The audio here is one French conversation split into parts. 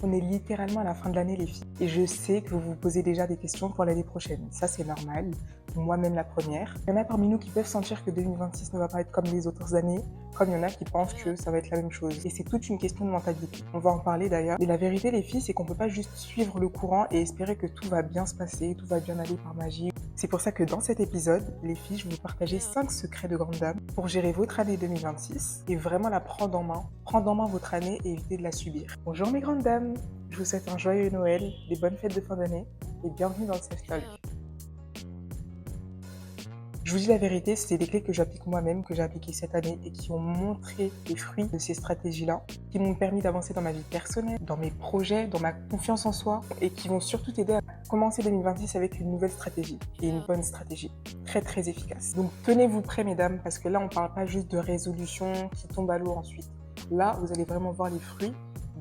On est littéralement à la fin de l'année, les filles. Et je sais que vous vous posez déjà des questions pour l'année prochaine. Ça, c'est normal. Moi-même la première. Il y en a parmi nous qui peuvent sentir que 2026 ne va pas être comme les autres années, comme il y en a qui pensent que ça va être la même chose. Et c'est toute une question de mentalité. On va en parler d'ailleurs. Mais la vérité, les filles, c'est qu'on peut pas juste suivre le courant et espérer que tout va bien se passer, tout va bien aller par magie. C'est pour ça que dans cet épisode, les filles, je vais vous partager 5 secrets de grande dame pour gérer votre année 2026 et vraiment la prendre en main votre année et éviter de la subir. Bonjour mes grandes dames, je vous souhaite un joyeux Noël, des bonnes fêtes de fin d'année et bienvenue dans le Self Talk. Je vous dis la vérité, c'est des clés que j'applique moi-même, que j'ai appliquées cette année et qui ont montré les fruits de ces stratégies-là, qui m'ont permis d'avancer dans ma vie personnelle, dans mes projets, dans ma confiance en soi et qui vont surtout t'aider à commencer 2026 avec une nouvelle stratégie et une bonne stratégie, très très efficace. Donc tenez-vous prêts mesdames, parce que là on ne parle pas juste de résolutions qui tombent à l'eau ensuite. Là, vous allez vraiment voir les fruits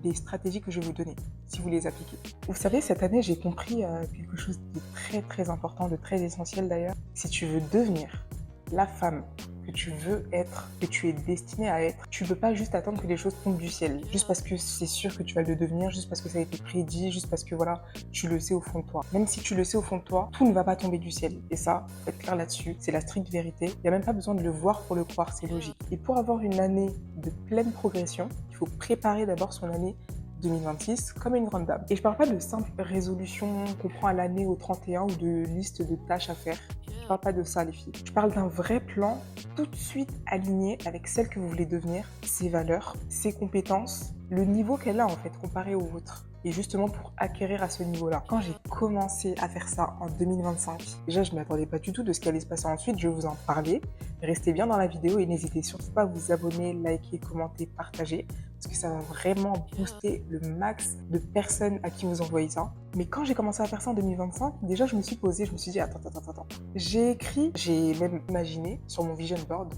des stratégies que je vais vous donner, si vous les appliquez. Vous savez, cette année, j'ai compris quelque chose de très très important, de très essentiel d'ailleurs. Si tu veux devenir la femme que tu veux être, que tu es destinée à être, tu ne peux pas juste attendre que les choses tombent du ciel, juste parce que c'est sûr que tu vas le devenir, juste parce que ça a été prédit, juste parce que voilà, tu le sais au fond de toi. Même si tu le sais au fond de toi, tout ne va pas tomber du ciel. Et ça, faut être clair là-dessus, c'est la stricte vérité. Il n'y a même pas besoin de le voir pour le croire, c'est logique. Et pour avoir une année de pleine progression, il faut préparer d'abord son année 2026 comme une grande dame. Et je parle pas de simples résolutions qu'on prend à l'année au 31 ou de liste de tâches à faire. Je parle pas de ça les filles. Je parle d'un vrai plan tout de suite aligné avec celle que vous voulez devenir, ses valeurs, ses compétences, le niveau qu'elle a en fait comparé au vôtre. Et justement pour acquérir à ce niveau-là. Quand j'ai commencé à faire ça en 2025, déjà je ne m'attendais pas du tout de ce qui allait se passer ensuite, je vais vous en parler. Restez bien dans la vidéo et n'hésitez surtout pas à vous abonner, liker, commenter, partager, parce que ça va vraiment booster le max de personnes à qui vous envoyez ça. Mais quand j'ai commencé à faire ça en 2025, déjà je me suis posée, je me suis dit attends. J'ai écrit, j'ai même imaginé sur mon vision board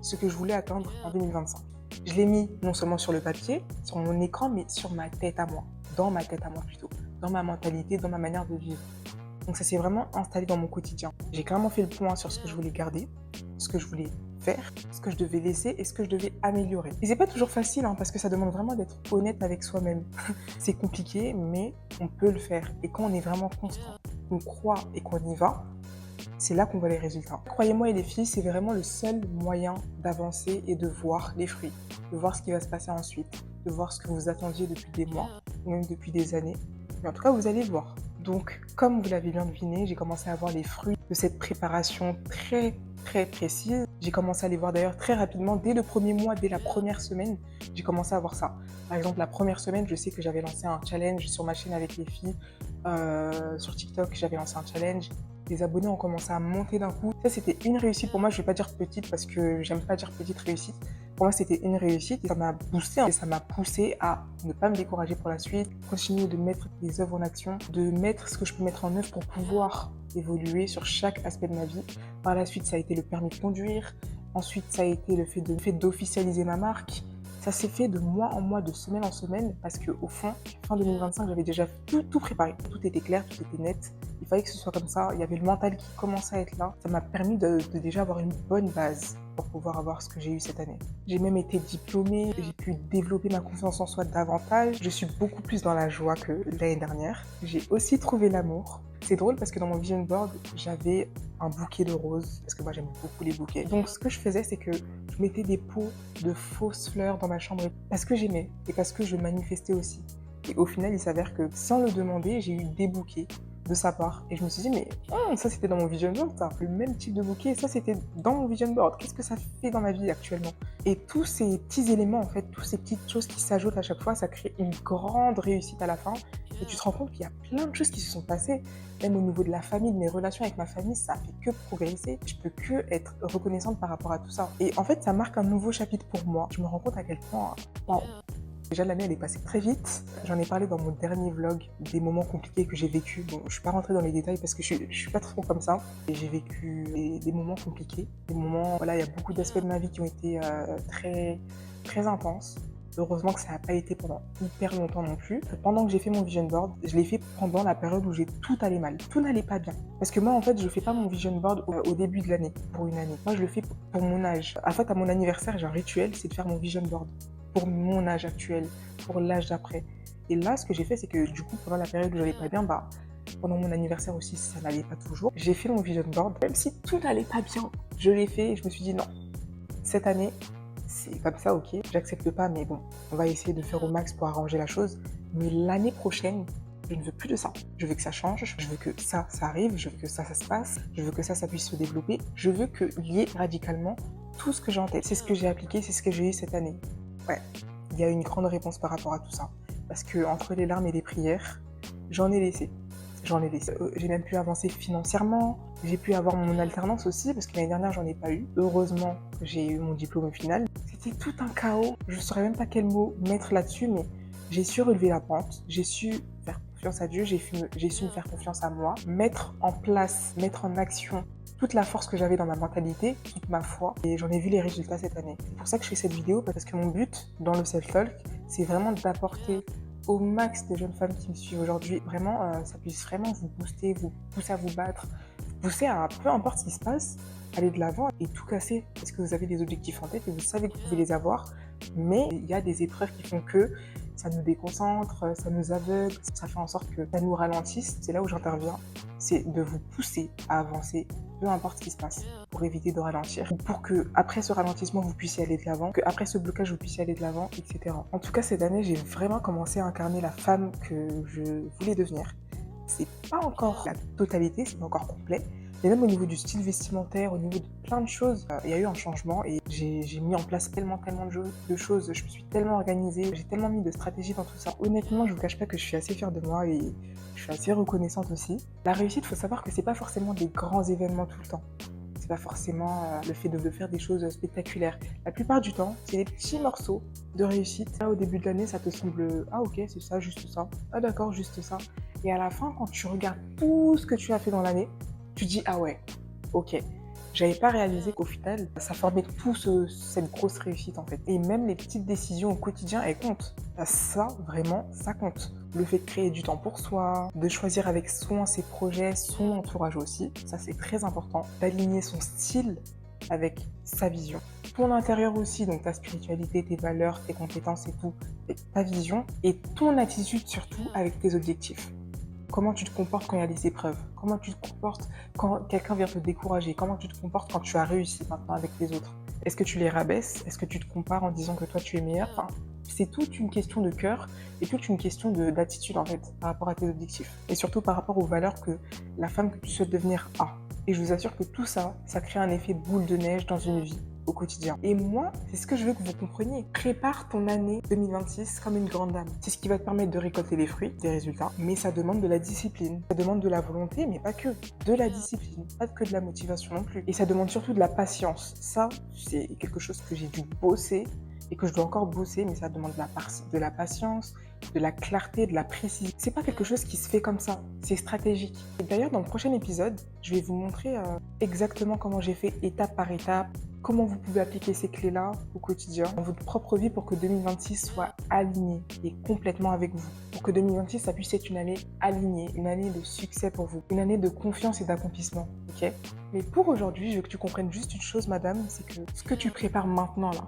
ce que je voulais atteindre en 2025. Je l'ai mis non seulement sur le papier, sur mon écran, mais sur ma tête à moi. Dans ma tête à moi plutôt. Dans ma mentalité, dans ma manière de vivre. Donc ça s'est vraiment installé dans mon quotidien. J'ai clairement fait le point sur ce que je voulais garder, ce que je voulais faire, ce que je devais laisser et ce que je devais améliorer. Et c'est pas toujours facile parce que ça demande vraiment d'être honnête avec soi-même. C'est compliqué, mais on peut le faire. Et quand on est vraiment constant, qu'on croit et qu'on y va, c'est là qu'on voit les résultats. Croyez-moi, et les filles, c'est vraiment le seul moyen d'avancer et de voir les fruits, de voir ce qui va se passer ensuite, de voir ce que vous attendiez depuis des mois, ou même depuis des années. Mais en tout cas, vous allez le voir. Donc, comme vous l'avez bien deviné, j'ai commencé à voir les fruits de cette préparation très précise. J'ai commencé à les voir d'ailleurs très rapidement, dès le premier mois, dès la première semaine, j'ai commencé à voir ça. Par exemple, la première semaine, je sais que j'avais lancé un challenge sur ma chaîne avec les filles. Sur TikTok, j'avais lancé un challenge. Les abonnés ont commencé à monter d'un coup. Ça, c'était une réussite pour moi. Je ne vais pas dire petite parce que j'aime pas dire petite réussite. Pour moi, c'était une réussite et ça m'a boosté et ça m'a poussé à ne pas me décourager pour la suite, continuer de mettre des œuvres en action, de mettre ce que je peux mettre en œuvre pour pouvoir évoluer sur chaque aspect de ma vie. Par la suite, ça a été le permis de conduire. Ensuite, ça a été le fait d'officialiser ma marque. Ça s'est fait de mois en mois, de semaine en semaine, parce qu'au fond, fin 2025, j'avais déjà tout préparé. Tout était clair, tout était net. Il fallait que ce soit comme ça. Il y avait le mental qui commençait à être là. Ça m'a permis de déjà avoir une bonne base pour pouvoir avoir ce que j'ai eu cette année. J'ai même été diplômée, j'ai pu développer ma confiance en soi davantage. Je suis beaucoup plus dans la joie que l'année dernière. J'ai aussi trouvé l'amour. C'est drôle parce que dans mon vision board, j'avais un bouquet de roses, parce que moi j'aime beaucoup les bouquets. Donc ce que je faisais, c'est que je mettais des pots de fausses fleurs dans ma chambre parce que j'aimais et parce que je manifestais aussi. Et au final, il s'avère que sans le demander, j'ai eu des bouquets de sa part. Et je me suis dit, mais ça c'était dans mon vision board, ça. Le même type de bouquet, ça c'était dans mon vision board. Qu'est-ce que ça fait dans ma vie actuellement? Et tous ces petits éléments, en fait, toutes ces petites choses qui s'ajoutent à chaque fois, ça crée une grande réussite à la fin. Et tu te rends compte qu'il y a plein de choses qui se sont passées. Même au niveau de la famille, de mes relations avec ma famille, ça a fait que progresser. Je peux que être reconnaissante par rapport à tout ça. Et en fait, ça marque un nouveau chapitre pour moi. Je me rends compte à quel point, waouh, déjà l'année elle est passée très vite. J'en ai parlé dans mon dernier vlog des moments compliqués que j'ai vécu. Bon, je suis pas rentrée dans les détails parce que je suis pas trop comme ça. Et j'ai vécu des moments compliqués, des moments, voilà, il y a beaucoup d'aspects de ma vie qui ont été très intenses. Heureusement que ça n'a pas été pendant hyper longtemps non plus. Pendant que j'ai fait mon vision board, je l'ai fait pendant la période où tout allait mal. Tout n'allait pas bien. Parce que moi, en fait, je fais pas mon vision board au début de l'année, pour une année. Moi, je le fais pour mon âge. En fait, à mon anniversaire, j'ai un rituel, c'est de faire mon vision board. Pour mon âge actuel, pour l'âge d'après. Et là, ce que j'ai fait, c'est que du coup, pendant la période où j'allais pas bien, pendant mon anniversaire aussi, ça n'allait pas toujours. J'ai fait mon vision board, même si tout n'allait pas bien. Je l'ai fait et je me suis dit non, cette année, c'est comme ça, ok, j'accepte pas, mais bon, on va essayer de faire au max pour arranger la chose. Mais l'année prochaine, je ne veux plus de ça. Je veux que ça change, je veux que ça arrive, je veux que ça se passe, je veux que ça puisse se développer. Je veux qu'il y ait radicalement tout ce que j'ai en tête. C'est ce que j'ai appliqué, c'est ce que j'ai eu cette année. Ouais, il y a une grande réponse par rapport à tout ça. Parce que entre les larmes et les prières, j'en ai laissé. J'ai même pu avancer financièrement, j'ai pu avoir mon alternance aussi, parce que l'année dernière, j'en ai pas eu. Heureusement, j'ai eu mon diplôme au final. C'était tout un chaos. Je ne saurais même pas quel mot mettre là-dessus, mais j'ai su relever la pente, j'ai su faire confiance à Dieu, j'ai su me faire confiance à moi, mettre en place, mettre en action toute la force que j'avais dans ma mentalité, toute ma foi, et j'en ai vu les résultats cette année. C'est pour ça que je fais cette vidéo, parce que mon but dans le self-talk, c'est vraiment d'apporter au max des jeunes femmes qui me suivent aujourd'hui, vraiment, ça puisse vraiment vous booster, vous pousser à vous battre, vous pousser à, peu importe ce qui se passe, aller de l'avant et tout casser. Parce que vous avez des objectifs en tête et vous savez que vous pouvez les avoir, mais il y a des épreuves qui font que ça nous déconcentre, ça nous aveugle, ça fait en sorte que ça nous ralentisse. C'est là où j'interviens, c'est de vous pousser à avancer, peu importe ce qui se passe, pour éviter de ralentir, pour que après ce ralentissement vous puissiez aller de l'avant, que après ce blocage vous puissiez aller de l'avant, etc. En tout cas, cette année, j'ai vraiment commencé à incarner la femme que je voulais devenir. C'est pas encore la totalité, c'est pas encore complet, mais même au niveau du style vestimentaire, au niveau de plein de choses, il y a eu un changement et j'ai mis en place tellement de choses, je me suis tellement organisée, j'ai tellement mis de stratégies dans tout ça. Honnêtement, je vous cache pas que je suis assez fière de moi et je suis assez reconnaissante aussi. La réussite, il faut savoir que c'est pas forcément des grands événements tout le temps. C'est pas forcément le fait de faire des choses spectaculaires. La plupart du temps, c'est des petits morceaux de réussite. Là, au début de l'année, ça te semble « Ah ok, c'est ça, juste ça. Ah d'accord, juste ça. » Et à la fin, quand tu regardes tout ce que tu as fait dans l'année, tu dis « Ah ouais, ok. » J'avais pas réalisé qu'au final, ça formait cette grosse réussite en fait. Et même les petites décisions au quotidien, elles comptent. Ça, vraiment, ça compte. Le fait de créer du temps pour soi, de choisir avec soin ses projets, son entourage aussi, ça c'est très important. D'aligner son style avec sa vision. Ton intérieur aussi, donc ta spiritualité, tes valeurs, tes compétences et tout, et ta vision, et ton attitude surtout avec tes objectifs. Comment tu te comportes quand il y a des épreuves? Comment tu te comportes quand quelqu'un vient te décourager? Comment tu te comportes quand tu as réussi maintenant avec les autres? Est-ce que tu les rabaisses? Est-ce que tu te compares en disant que toi tu es meilleur? Enfin, c'est toute une question de cœur et toute une question d'attitude en fait par rapport à tes objectifs. Et surtout par rapport aux valeurs que la femme que tu souhaites devenir a. Et je vous assure que tout ça, ça crée un effet boule de neige dans une vie au quotidien. Et moi, c'est ce que je veux que vous compreniez. Prépare ton année 2026 comme une grande dame. C'est ce qui va te permettre de récolter les fruits, des résultats, mais ça demande de la discipline. Ça demande de la volonté, mais pas que. De la discipline, pas que de la motivation non plus. Et ça demande surtout de la patience. Ça, c'est quelque chose que j'ai dû bosser et que je dois encore bosser, mais ça demande de la patience, de la clarté, de la précision. C'est pas quelque chose qui se fait comme ça, c'est stratégique. Et d'ailleurs, dans le prochain épisode, je vais vous montrer exactement comment j'ai fait étape par étape, comment vous pouvez appliquer ces clés-là au quotidien, dans votre propre vie pour que 2026 soit aligné et complètement avec vous. Pour que 2026, ça puisse être une année alignée, une année de succès pour vous, une année de confiance et d'accomplissement, ok? Mais pour aujourd'hui, je veux que tu comprennes juste une chose, madame, c'est que ce que tu prépares maintenant, là,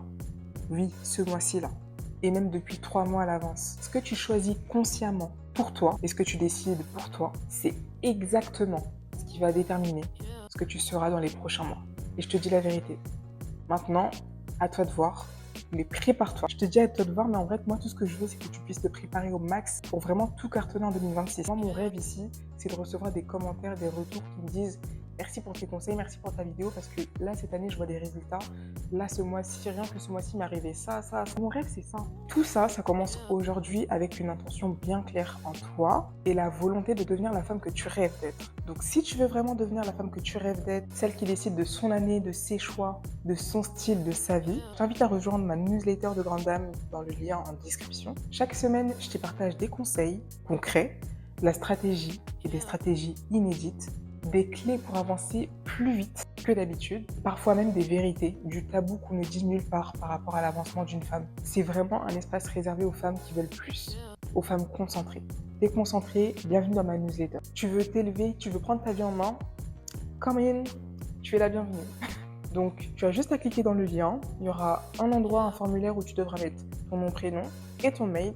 oui, ce mois-ci, là, et même depuis 3 mois à l'avance, ce que tu choisis consciemment pour toi et ce que tu décides pour toi, c'est exactement ce qui va déterminer ce que tu seras dans les prochains mois. Et je te dis la vérité. Maintenant, à toi de voir, mais prépare-toi. Je te dis à toi de voir, mais en vrai, moi, tout ce que je veux, c'est que tu puisses te préparer au max pour vraiment tout cartonner en 2026. Moi, mon rêve ici, c'est de recevoir des commentaires, des retours qui me disent merci pour tes conseils, merci pour ta vidéo, parce que là, cette année, je vois des résultats. Là, ce mois-ci, rien que ce mois-ci, m'est arrivé ça. Mon rêve, c'est ça. Tout ça, ça commence aujourd'hui avec une intention bien claire en toi et la volonté de devenir la femme que tu rêves d'être. Donc, si tu veux vraiment devenir la femme que tu rêves d'être, celle qui décide de son année, de ses choix, de son style, de sa vie, je t'invite à rejoindre ma newsletter de Grande Dame dans le lien en description. Chaque semaine, je te partage des conseils concrets, de la stratégie et des stratégies inédites, des clés pour avancer plus vite que d'habitude, parfois même des vérités, du tabou qu'on ne dit nulle part par rapport à l'avancement d'une femme. C'est vraiment un espace réservé aux femmes qui veulent plus, aux femmes concentrées. T'es concentré, bienvenue dans ma newsletter. Tu veux t'élever, tu veux prendre ta vie en main, come in, tu es la bienvenue. Donc, tu as juste à cliquer dans le lien, il y aura un endroit, un formulaire où tu devras mettre ton nom, prénom et ton mail.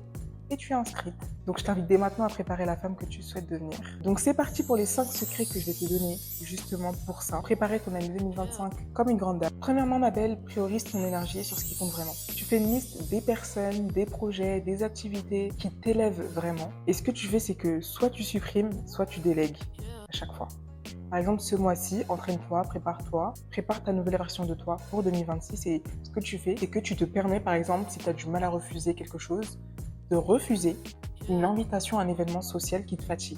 et tu es inscrite. Donc je t'invite dès maintenant à préparer la femme que tu souhaites devenir. Donc c'est parti pour les 5 secrets que je vais te donner justement pour ça. Préparer ton année 2025 comme une grande dame. Premièrement, ma belle, priorise ton énergie sur ce qui compte vraiment. Tu fais une liste des personnes, des projets, des activités qui t'élèvent vraiment. Et ce que tu fais, c'est que soit tu supprimes, soit tu délègues à chaque fois. Par exemple, ce mois-ci, entraîne-toi, prépare-toi, prépare ta nouvelle version de toi pour 2026 et ce que tu fais, c'est que tu te permets, par exemple, si tu as du mal à refuser quelque chose, de refuser une invitation à un événement social qui te fatigue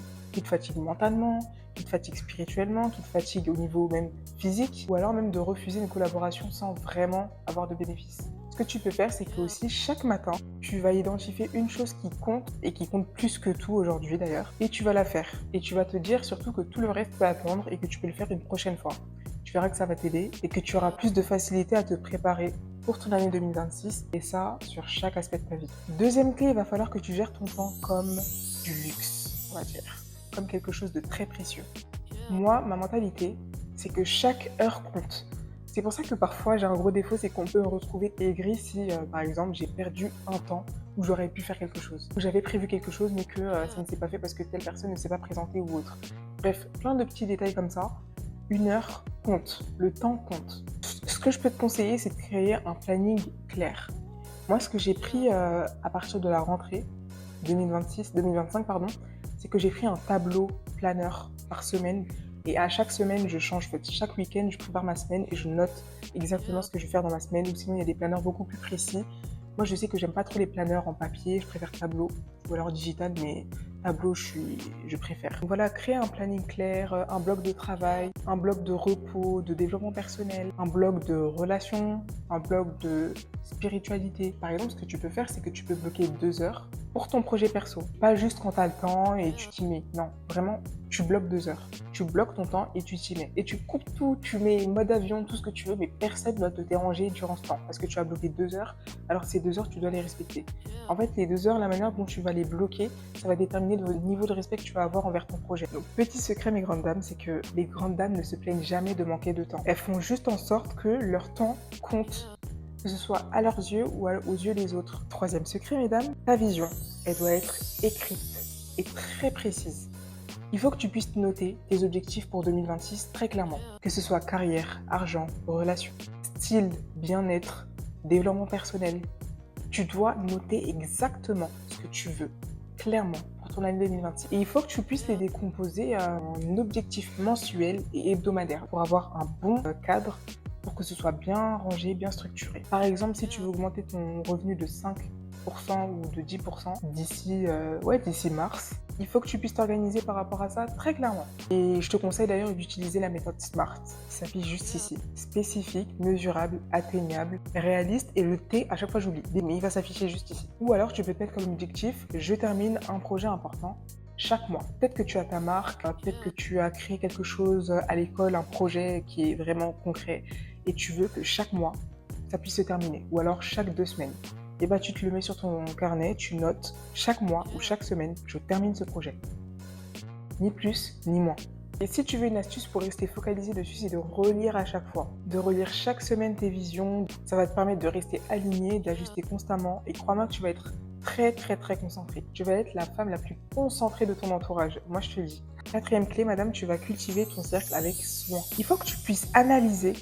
mentalement, qui te fatigue spirituellement, qui te fatigue au niveau même physique, ou alors même de refuser une collaboration sans vraiment avoir de bénéfices. Ce que tu peux faire, c'est que aussi chaque matin, tu vas identifier une chose qui compte et qui compte plus que tout aujourd'hui d'ailleurs, et tu vas la faire. Et tu vas te dire surtout que tout le reste peut attendre et que tu peux le faire une prochaine fois. Tu verras que ça va t'aider et que tu auras plus de facilité à te préparer pour ton année 2026 et ça sur chaque aspect de ta vie. Deuxième clé, il va falloir que tu gères ton temps comme du luxe, on va dire, comme quelque chose de très précieux. Moi, ma mentalité, c'est que chaque heure compte. C'est pour ça que parfois j'ai un gros défaut, c'est qu'on peut me retrouver aigri si, par exemple, j'ai perdu un temps où j'aurais pu faire quelque chose, où j'avais prévu quelque chose mais que ça ne s'est pas fait parce que telle personne ne s'est pas présentée ou autre. Bref, plein de petits détails comme ça. Une heure compte, le temps compte. Ce que je peux te conseiller, c'est de créer un planning clair. Moi, ce que j'ai pris à partir de la rentrée 2025, c'est que j'ai pris un tableau planeur par semaine. Et à chaque semaine, je change. En fait, chaque week-end, je prépare ma semaine et je note exactement ce que je vais faire dans ma semaine. Ou sinon, il y a des planeurs beaucoup plus précis. Moi, je sais que j'aime pas trop les planeurs en papier. Je préfère tableau ou alors digital, mais tableau, je préfère. Donc voilà, créer un planning clair, un bloc de travail, un bloc de repos, de développement personnel, un bloc de relations, un bloc de spiritualité. Par exemple, ce que tu peux faire, c'est que tu peux bloquer 2 heures pour ton projet perso. Pas juste quand tu as le temps et tu t'y mets. Non, vraiment, tu bloques 2 heures. Tu bloques ton temps et tu t'y mets. Et tu coupes tout, tu mets mode avion, tout ce que tu veux, mais personne ne doit te déranger durant ce temps. Parce que tu as bloqué 2 heures, alors ces 2 heures, tu dois les respecter. En fait, les 2 heures, la manière dont tu vas les bloquer, ça va déterminer le niveau de respect que tu vas avoir envers ton projet. Donc, petit secret, mes grandes dames, c'est que les grandes dames ne se plaignent jamais de manquer de temps. Elles font juste en sorte que leur temps compte, que ce soit à leurs yeux ou aux yeux des autres. Troisième secret, mesdames, ta vision, elle doit être écrite et très précise. Il faut que tu puisses noter tes objectifs pour 2026 très clairement, que ce soit carrière, argent, relations, style, bien-être, développement personnel. Tu dois noter exactement ce que tu veux, clairement, pour ton année 2026. Et il faut que tu puisses les décomposer en objectifs mensuels et hebdomadaires pour avoir un bon cadre, pour que ce soit bien rangé, bien structuré. Par exemple, si tu veux augmenter ton revenu de 5% ou de 10% d'ici mars, il faut que tu puisses t'organiser par rapport à ça très clairement. Et je te conseille d'ailleurs d'utiliser la méthode SMART qui s'affiche juste ici. Spécifique, mesurable, atteignable, réaliste et le T, à chaque fois j'oublie, mais il va s'afficher juste ici. Ou alors tu peux te mettre comme objectif, je termine un projet important chaque mois. Peut-être que tu as ta marque, peut-être que tu as créé quelque chose à l'école, un projet qui est vraiment concret et tu veux que chaque mois, ça puisse se terminer. Ou alors chaque 2 semaines. Et bah tu te le mets sur ton carnet, tu notes chaque mois ou chaque semaine, je termine ce projet. Ni plus, ni moins. Et si tu veux une astuce pour rester focalisé dessus, c'est de relire à chaque fois. De relire chaque semaine tes visions. Ça va te permettre de rester aligné, d'ajuster constamment. Et crois-moi que tu vas être très concentré. Tu vas être la femme la plus concentrée de ton entourage. Moi, je te le dis. Quatrième clé, madame, tu vas cultiver ton cercle avec soin. Il faut que tu puisses analyser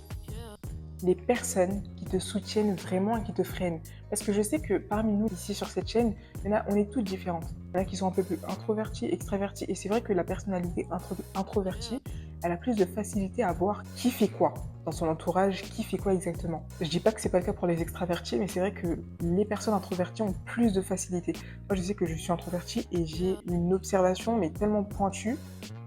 les personnes qui te soutiennent vraiment et qui te freinent. Parce que je sais que parmi nous, ici sur cette chaîne, on est toutes différentes. Il y en a qui sont un peu plus introverties, extraverties. Et c'est vrai que la personnalité introvertie, elle a plus de facilité à voir qui fait quoi dans son entourage, qui fait quoi exactement. Je dis pas que c'est pas le cas pour les extravertis, mais c'est vrai que les personnes introverties ont plus de facilité. Moi, je sais que je suis introvertie et j'ai une observation, mais tellement pointue,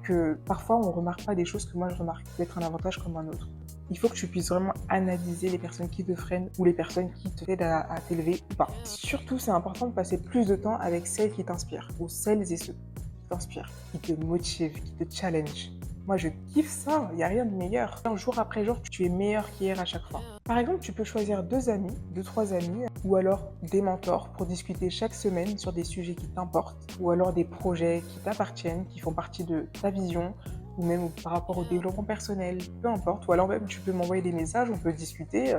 que parfois on ne remarque pas des choses que moi je remarque, qui peut être un avantage comme un autre. Il faut que tu puisses vraiment analyser les personnes qui te freinent ou les personnes qui t'aident à t'élever ou pas. Surtout, c'est important de passer plus de temps avec celles qui t'inspirent ou celles et ceux qui t'inspirent, qui te motivent, qui te challenge. Moi, je kiffe ça, il n'y a rien de meilleur. Jour après jour, tu es meilleur qu'hier à chaque fois. Par exemple, tu peux choisir 2, 3 amis ou alors des mentors pour discuter chaque semaine sur des sujets qui t'importent ou alors des projets qui t'appartiennent, qui font partie de ta vision ou même par rapport au développement personnel, peu importe. Ou alors même, tu peux m'envoyer des messages, on peut discuter,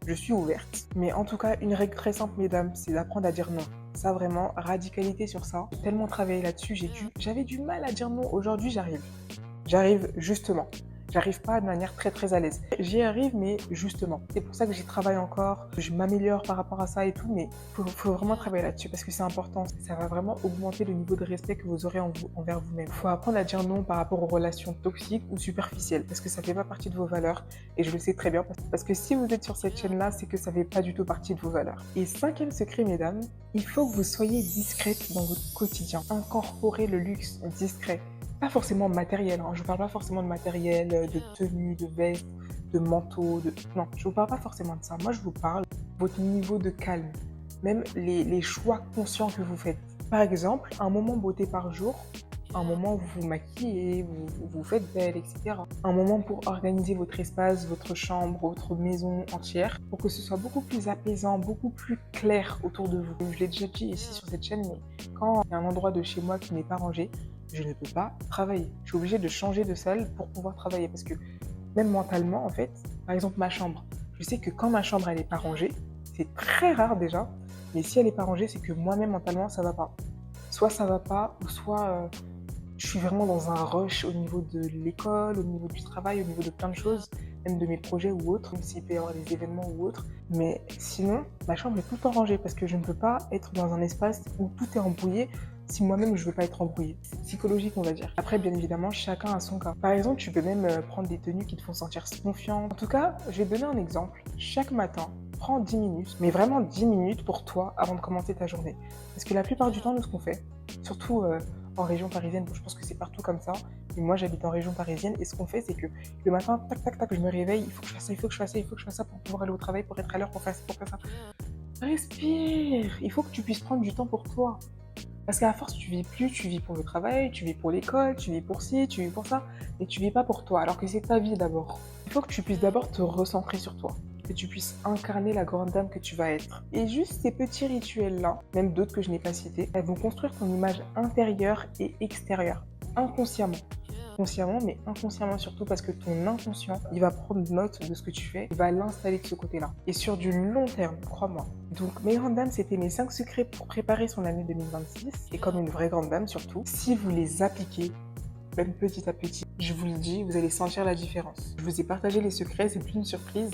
je suis ouverte. Mais en tout cas, une règle très simple, mesdames, c'est d'apprendre à dire non. Ça vraiment, radicalité sur ça. J'ai tellement travaillé là-dessus, j'avais du mal à dire non. Aujourd'hui, j'arrive. J'arrive justement. J'arrive pas de manière très très à l'aise. J'y arrive, mais justement. C'est pour ça que j'y travaille encore. Je m'améliore par rapport à ça et tout, mais faut vraiment travailler là-dessus parce que c'est important. Ça va vraiment augmenter le niveau de respect que vous aurez envers vous-même. Faut apprendre à dire non par rapport aux relations toxiques ou superficielles parce que ça fait pas partie de vos valeurs et je le sais très bien parce que si vous êtes sur cette chaîne-là, c'est que ça fait pas du tout partie de vos valeurs. Et cinquième secret, mesdames, il faut que vous soyez discrète dans votre quotidien. Incorporez le luxe discret. Pas forcément matériel, hein. Je ne parle pas forcément de matériel, de tenue, de veste, de manteau, Non, je ne vous parle pas forcément de ça. Moi, je vous parle de votre niveau de calme, même les choix conscients que vous faites. Par exemple, un moment beauté par jour, un moment où vous vous maquillez, vous faites belle, etc. Un moment pour organiser votre espace, votre chambre, votre maison entière, pour que ce soit beaucoup plus apaisant, beaucoup plus clair autour de vous. Je l'ai déjà dit ici sur cette chaîne, mais quand il y a un endroit de chez moi qui n'est pas rangé, je ne peux pas travailler. Je suis obligée de changer de salle pour pouvoir travailler parce que même mentalement, en fait, par exemple ma chambre, je sais que quand ma chambre elle n'est pas rangée, c'est très rare déjà, mais si elle n'est pas rangée, c'est que moi-même mentalement ça va pas. Soit ça va pas, ou soit je suis vraiment dans un rush au niveau de l'école, au niveau du travail, au niveau de plein de choses, même de mes projets ou autres, même s'il peut y avoir des événements ou autres. Mais sinon, ma chambre est tout le temps rangée parce que je ne peux pas être dans un espace où tout est embrouillé si moi-même je veux pas être embrouillée. C'est psychologique, on va dire. Après, bien évidemment, chacun a son cas. Par exemple, tu peux même prendre des tenues qui te font sentir confiant. En tout cas, je vais te donner un exemple. Chaque matin, prends 10 minutes, mais vraiment 10 minutes pour toi avant de commencer ta journée. Parce que la plupart du temps, nous, ce qu'on fait, surtout en région parisienne, je pense que c'est partout comme ça, mais moi j'habite en région parisienne et ce qu'on fait c'est que le matin, tac tac tac, je me réveille, il faut que je fasse ça, il faut que je fasse ça, il faut que je fasse ça pour pouvoir aller au travail, pour être à l'heure, pour faire ça. Respire, il faut que tu puisses prendre du temps pour toi. Parce qu'à force, tu vis pour le travail, tu vis pour l'école, tu vis pour ci, tu vis pour ça, mais tu vis pas pour toi, alors que c'est ta vie d'abord. Il faut que tu puisses d'abord te recentrer sur toi, que tu puisses incarner la grande dame que tu vas être. Et juste ces petits rituels-là, même d'autres que je n'ai pas cités, elles vont construire ton image intérieure et extérieure, inconsciemment. Consciemment, mais inconsciemment surtout parce que ton inconscient, il va prendre note de ce que tu fais, il va l'installer de ce côté-là. Et sur du long terme, crois-moi. Donc, mes grandes dames, c'était mes 5 secrets pour préparer son année 2026. Et comme une vraie grande dame surtout, si vous les appliquez, même petit à petit, je vous le dis, vous allez sentir la différence. Je vous ai partagé les secrets, c'est plus une surprise.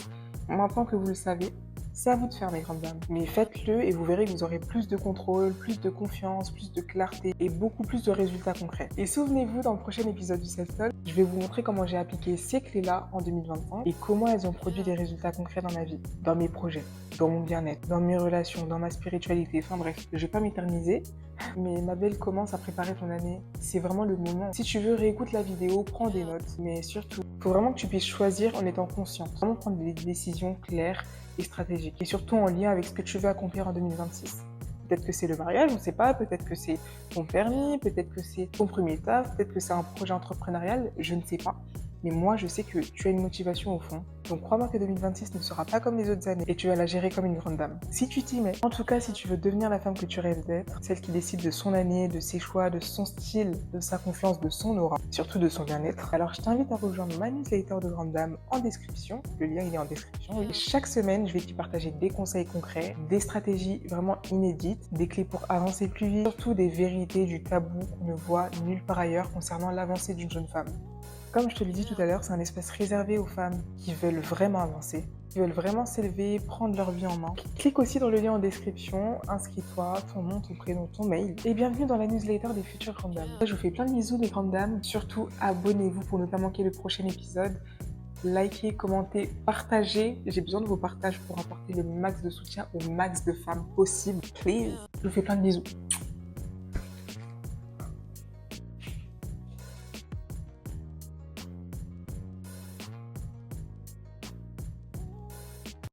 Maintenant que vous le savez, c'est à vous de faire, mes grandes dames. Mais faites-le et vous verrez que vous aurez plus de contrôle, plus de confiance, plus de clarté et beaucoup plus de résultats concrets. Et souvenez-vous, dans le prochain épisode du Self-Talk, je vais vous montrer comment j'ai appliqué ces clés-là en 2025 et comment elles ont produit des résultats concrets dans ma vie, dans mes projets, dans mon bien-être, dans mes relations, dans ma spiritualité. Enfin bref, je vais pas m'éterniser. Mais ma belle, commence à préparer ton année. C'est vraiment le moment. Si tu veux, réécoute la vidéo, prends des notes. Mais surtout, il faut vraiment que tu puisses choisir en étant conscient. Vraiment prendre des décisions claires et stratégiques. Et surtout en lien avec ce que tu veux accomplir en 2026. Peut-être que c'est le mariage, on ne sait pas. Peut-être que c'est ton permis. Peut-être que c'est ton premier taf. Peut-être que c'est un projet entrepreneurial. Je ne sais pas. Mais moi, je sais que tu as une motivation au fond. Donc crois-moi que 2026 ne sera pas comme les autres années et tu vas la gérer comme une grande dame. Si tu t'y mets, en tout cas, si tu veux devenir la femme que tu rêves d'être, celle qui décide de son année, de ses choix, de son style, de sa confiance, de son aura, surtout de son bien-être, alors je t'invite à rejoindre ma newsletter de grande dame en description. Le lien, il est en description, oui. Et chaque semaine, je vais t'y partager des conseils concrets, des stratégies vraiment inédites, des clés pour avancer plus vite, surtout des vérités du tabou qu'on ne voit nulle part ailleurs concernant l'avancée d'une jeune femme. Comme je te l'ai dit tout à l'heure, c'est un espace réservé aux femmes qui veulent vraiment avancer, qui veulent vraiment s'élever, prendre leur vie en main. Clique aussi dans le lien en description, inscris-toi, ton nom, ton prénom, ton mail. Et bienvenue dans la newsletter des futures grandes dames. Je vous fais plein de bisous mes grandes dames. Surtout, abonnez-vous pour ne pas manquer le prochain épisode. Likez, commentez, partagez. J'ai besoin de vos partages pour apporter le max de soutien au max de femmes possible. Please. Je vous fais plein de bisous.